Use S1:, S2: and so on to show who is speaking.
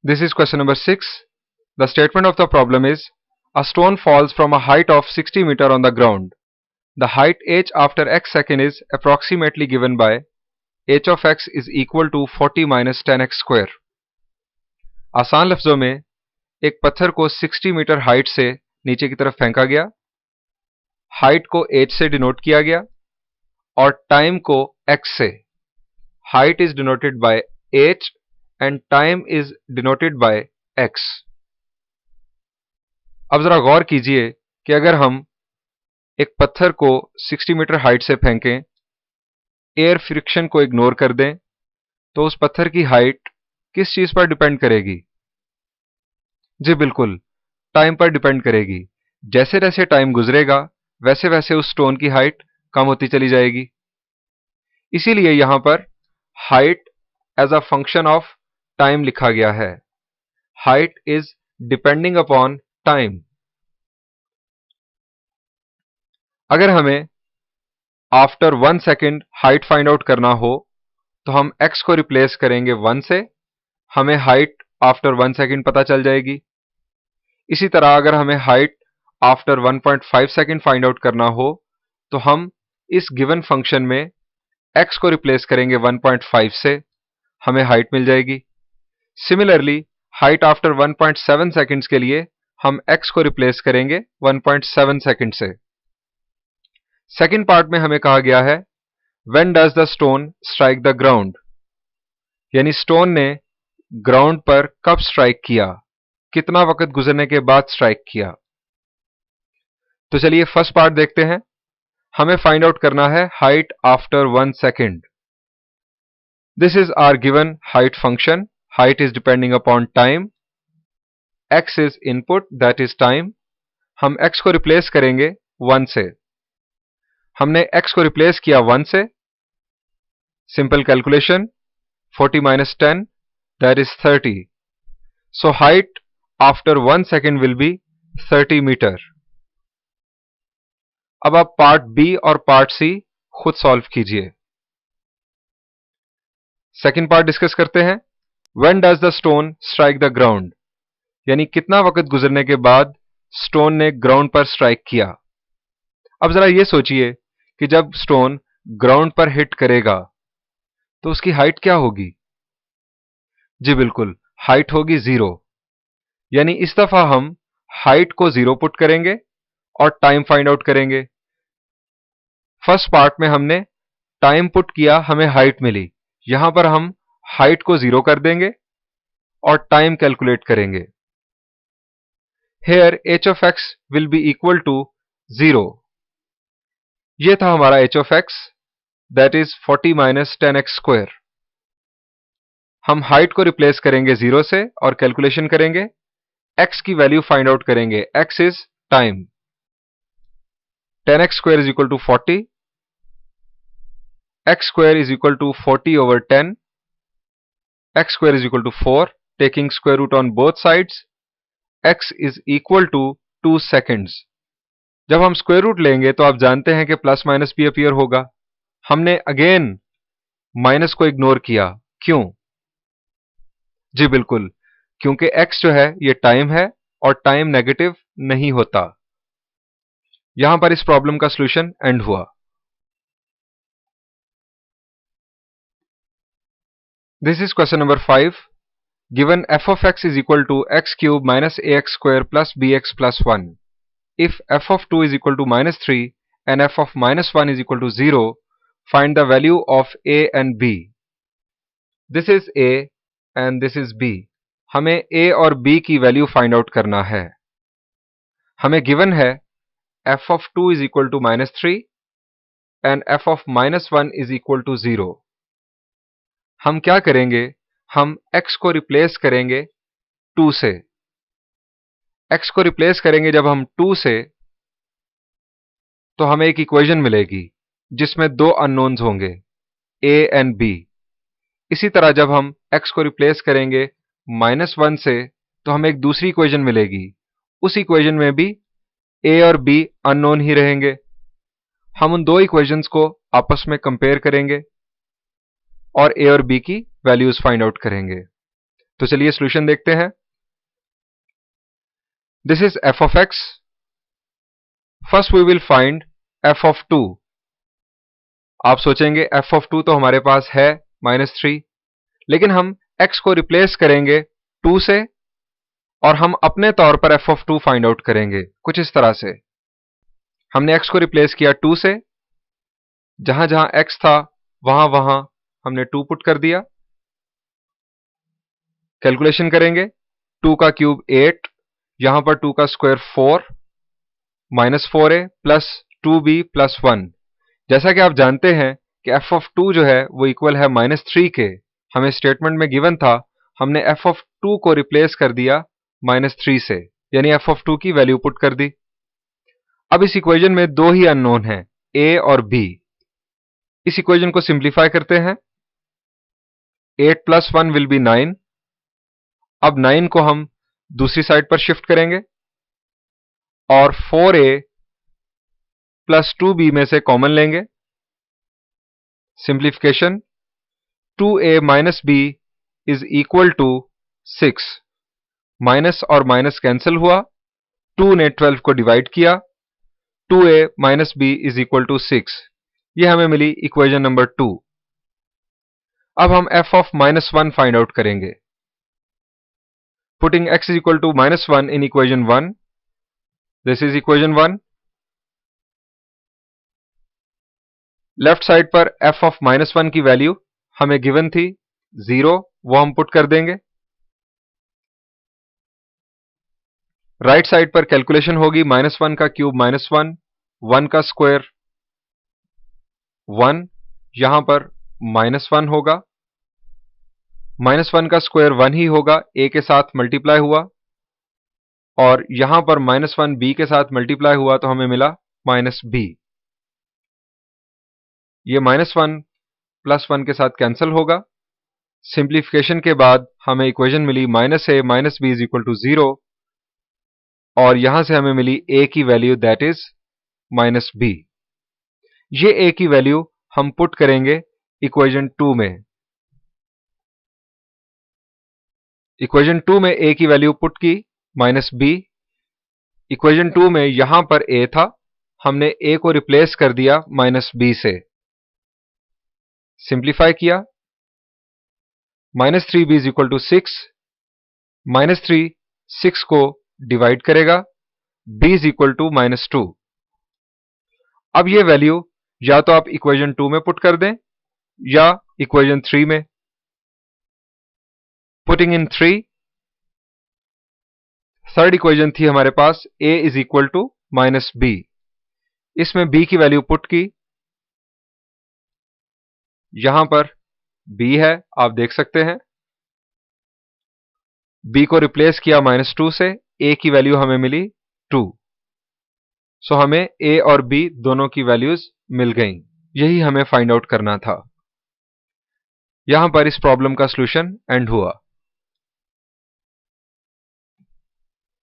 S1: This is question number 6. The statement of the problem is, a stone falls from a height of 60 meter on the ground. The height h after x second is approximately given by h of x is equal to 40 minus 10x square. आसान लफ्जों में एक पत्थर को 60 metre height से नीचे की तरफ फेंका गया, हाइट को h से डिनोट किया गया और टाइम को x से. Height is denoted by h and time is denoted by x. अब जरा गौर कीजिए कि अगर हम एक पत्थर को 60 मीटर हाइट से फेंकें, एयर फ्रिक्शन को इग्नोर कर दें, तो उस पत्थर की हाइट किस चीज पर डिपेंड करेगी? जी बिल्कुल, टाइम पर डिपेंड करेगी. जैसे जैसे टाइम गुजरेगा वैसे वैसे उस स्टोन की हाइट कम होती चली जाएगी. इसीलिए यहां पर height as a function of time लिखा गया है. Height is depending upon time. अगर हमें after 1 second height find out करना हो तो हम x को रिप्लेस करेंगे 1 से, हमें हाइट आफ्टर 1 सेकेंड पता चल जाएगी. इसी तरह अगर हमें height after 1.5 second find out करना हो तो हम इस गिवन फंक्शन में x को रिप्लेस करेंगे 1.5 से, हमें हाइट मिल जाएगी. सिमिलरली हाइट आफ्टर 1.7 सेकेंड्स के लिए हम x को रिप्लेस करेंगे 1.7 सेकेंड से. सेकेंड पार्ट में हमें कहा गया है when does the stone strike the ground, यानी स्टोन ने ग्राउंड पर कब स्ट्राइक किया, कितना वक्त गुजरने के बाद स्ट्राइक किया. तो चलिए फर्स्ट पार्ट देखते हैं. हमें फाइंड आउट करना है height after 1 second. This is our given height function. Height is depending upon time, x is input that is time. हम x को रिप्लेस करेंगे 1 से. हमने x को रिप्लेस किया 1 से. Simple calculation, 40 minus 10 that is 30. So height after 1 second will be 30 meter. अब आप पार्ट बी और पार्ट सी खुद सॉल्व कीजिए. सेकेंड पार्ट डिस्कस करते हैं. When does the stone strike the ground, यानी कितना वक्त गुजरने के बाद स्टोन ने ग्राउंड पर स्ट्राइक किया. अब जरा ये सोचिए कि जब स्टोन ग्राउंड पर हिट करेगा तो उसकी हाइट क्या होगी? जी बिल्कुल, हाइट होगी 0. यानी इस दफा हम हाइट को 0 पुट करेंगे और टाइम फाइंड आउट करेंगे. फर्स्ट पार्ट में हमने टाइम पुट किया, हमें हाइट मिली. यहां पर हम हाइट को 0 कर देंगे और टाइम कैलकुलेट करेंगे. Here h of x will be equal to 0. यह था हमारा h of x, that is 40 minus 10x square. हम हाइट को रिप्लेस करेंगे 0 से और कैलकुलेशन करेंगे. x की वैल्यू फाइंड आउट करेंगे. x is time. 10x square is equal to 40. x square is equal to 40 over 10. x square is equal to 4. Taking square root on both sides, x is equal to 2 seconds. जब हम square root लेंगे तो आप जानते हैं कि plus minus भी appear होगा. हमने अगेन माइनस को इग्नोर किया. क्यों? जी बिल्कुल, क्योंकि x जो है ये टाइम है और टाइम नेगेटिव नहीं होता. यहां पर इस प्रॉब्लम का सॉल्यूशन एंड हुआ. This is question number 5. Given f of x is equal to x cube minus ax square plus bx plus 1. If f of 2 is equal to minus 3 and f of minus 1 is equal to 0, find the value of a and b. This is a and this is b. हमें a और b की value find out करना है. हमें given है f of 2 is equal to minus 3 and f of minus 1 is equal to 0. हम क्या करेंगे? हम x को रिप्लेस करेंगे 2 से. x को रिप्लेस करेंगे जब हम 2 से तो हमें एक इक्वेशन मिलेगी जिसमें 2 अननोन्स होंगे, a एंड b. इसी तरह जब हम x को रिप्लेस करेंगे -1 से तो हमें एक दूसरी इक्वेशन मिलेगी. उस इक्वेशन में भी a और b अननोन ही रहेंगे. हम उन दो इक्वेशंस को आपस में कंपेयर करेंगे और a और b की वैल्यूज फाइंड आउट करेंगे. तो चलिए सॉल्यूशन देखते हैं। This is f of x. First we will find f of 2. आप सोचेंगे f of 2 तो हमारे पास है -3, लेकिन हम x को रिप्लेस करेंगे 2 से और हम अपने तौर पर f of 2 फाइंड आउट करेंगे कुछ इस तरह से। हमने x को रिप्लेस किया 2 से, जहां जहां x था वहां वहां हमने 2 पुट कर दिया। कैलकुलेशन करेंगे, 2 का क्यूब 8, यहां पर 2 का square 4, -4a plus 2b plus 1। जैसा कि आप जानते हैं कि f of 2 जो है वो इक्वल है -3 के। हमें स्टेटमेंट में गिवन था, हमने f of 2 को रिप्लेस कर दिया -3 से, यानी f of 2 की वैल्यू पुट कर दी। अब इस इक्वेशन में दो ही अननोन हैं, a और b। इस इक्वेशन को सिंप्लीफाई करते हैं। 8 प्लस 1 विल बी 9। अब 9 को हम दूसरी साइड पर शिफ्ट करेंगे और 4a प्लस 2b में से कॉमन लेंगे। Simplification, 2a minus b is equal to 6। Minus और माइनस कैंसिल हुआ, 2 ने 12 को डिवाइड किया, 2a minus b is equal to 6। यह हमें मिली इक्वेशन नंबर 2। अब हम f of -1 फाइंड आउट करेंगे। Putting x is equal to -1 in equation 1, this is equation 1। Left side पर f of -1 की वैल्यू हमें गिवन थी 0, वो हम पुट कर देंगे। राइट साइड पर कैलकुलेशन होगी, -1 का क्यूब -1, 1 का स्क्वायर 1, यहां पर -1 होगा, -1 का स्क्वायर 1 ही होगा, a के साथ मल्टीप्लाई हुआ और यहां पर -1 b के साथ मल्टीप्लाई हुआ तो हमें मिला -b। ये -1 प्लस 1 के साथ कैंसिल होगा। सिंप्लीफिकेशन के बाद हमें इक्वेशन मिली -a minus b is equal to 0 और यहां से हमें मिली a की वैल्यू दैट इज -b। ये a की वैल्यू हम पुट करेंगे इक्वेशन 2 में। इक्वेशन 2 में a की वैल्यू पुट की -b। इक्वेशन 2 में यहां पर a था, हमने a को रिप्लेस कर दिया -b से। सिंप्लीफाई किया, -3b इज इक्वल टू 6, -3 6 को डिवाइड करेगा, b इज इक्वल टू -2। अब ये वैल्यू या तो आप इक्वेशन 2 में पुट कर दें या इक्वेशन 3 में। पुटिंग इन 3, थर्ड इक्वेशन थी हमारे पास a is equal to -b। इसमें b की वैल्यू पुट की, यहां पर b है, आप देख सकते हैं। b को रिप्लेस किया -2 से, a की वैल्यू हमें मिली 2। सो हमें a और b दोनों की वैल्यूज मिल गई। यही हमें फाइंड आउट करना था। यहां पर इस प्रॉब्लम का सॉल्यूशन एंड हुआ।